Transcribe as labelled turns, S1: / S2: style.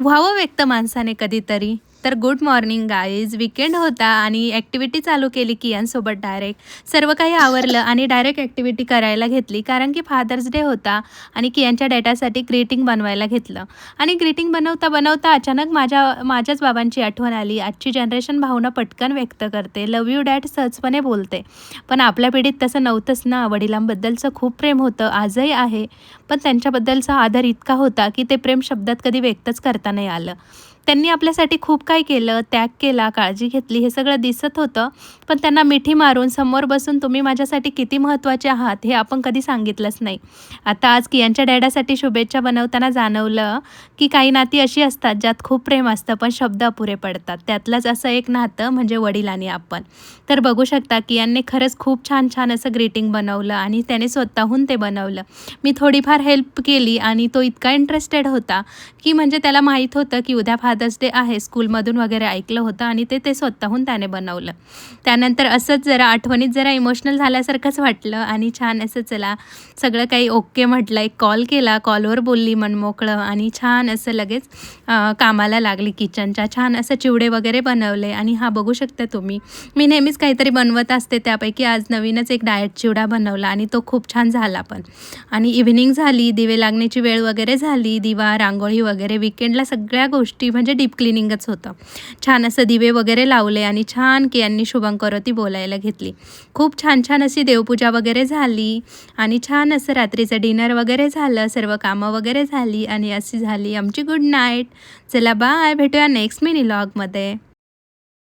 S1: व्हावं व्यक्त माणसाने कधीतरी. तर गुड मॉर्निंग गाईज. वीकेंड होता आणि ॲक्टिव्हिटी चालू केली कियांसोबत डायरेक्ट. सर्व काही आवरलं आणि डायरेक्ट ॲक्टिव्हिटी करायला घेतली. कारण की फादर्स डे होता आणि कियांच्या डॅडासाठी ग्रीटिंग बनवायला घेतलं. आणि ग्रीटिंग बनवता अचानक माझ्याच बाबांची आठवण आली. आजची जनरेशन भावना पटकन व्यक्त करते. लव्ह यू डॅड सहजपणे बोलते. पण आपल्या पिढीत तसं नव्हतंच ना. वडिलांबद्दलचं खूप प्रेम होतं, आजही आहे. पण त्यांच्याबद्दलचा आदर इतका होता की ते प्रेम शब्दात कधी व्यक्तच करता नाही आलं. त्यांनी आपल्यासाठी खूप काही केलं, त्याग केला, काळजी घेतली, हे सगळं दिसत होतं. पण त्यांना मिठी मारून समोर बसून तुम्ही माझ्यासाठी किती महत्त्वाचे आहात हे आपण कधी सांगितलंच नाही. आता आज कियांच्या डॅडासाठी शुभेच्छा बनवताना जाणवलं की काही नाती अशी असतात ज्यात खूप प्रेम असतं पण शब्द अपुरे पडतात. त्यातलंच असं एक नातं म्हणजे वडील आणि आपण. तर बघू शकता कियांनी खरंच खूप छान छान असं ग्रीटिंग बनवलं आणि त्याने स्वतःहून ते बनवलं. मी थोडीफार हेल्प केली आणि तो इतका इंटरेस्टेड होता की म्हणजे त्याला माहीत होतं की उद्या फादर्स डे आहे. स्कूलमधून वगैरे ऐकलं होतं आणि ते स्वतःहून त्याने बनवलं. त्यानंतर असंच जरा आठवणीत जरा इमोशनल झाल्यासारखंच वाटलं आणि छान असं चला सगळं काही ओके म्हटलं. एक कॉल केला, कॉलवर बोलली मनमोकळं आणि छान असं लगेच कामाला लागली किचनच्या. छान असं चिवडे वगैरे बनवले आणि हा बघू शकता तुम्ही, मी नेहमीच काहीतरी बनवत असते त्यापैकी आज नवीनच एक डाएट चिवडा बनवला आणि तो खूप छान झाला पण. आणि इव्हिनिंग झाली, दिवे लागण्याची वेळ वगैरे झाली, दिवा, रांगोळी वगैरे. वीकेंडला सगळ्या गोष्टी म्हणजे डीप क्लिनिंगच होतं. छान असं दिवे वगैरे लावले आणि छान कियांनी शुभंकरोती बोलायला घेतली. खूप छान छान अशी देवपूजा वगैरे झाली आणि छान असं रात्रीचं डिनर वगैरे झालं. सर्व कामं वगैरे झाली आणि अशी झाली आमची गुड नाईट. चला बाय, भेटूया नेक्स्ट मिनी व्लॉगमध्ये.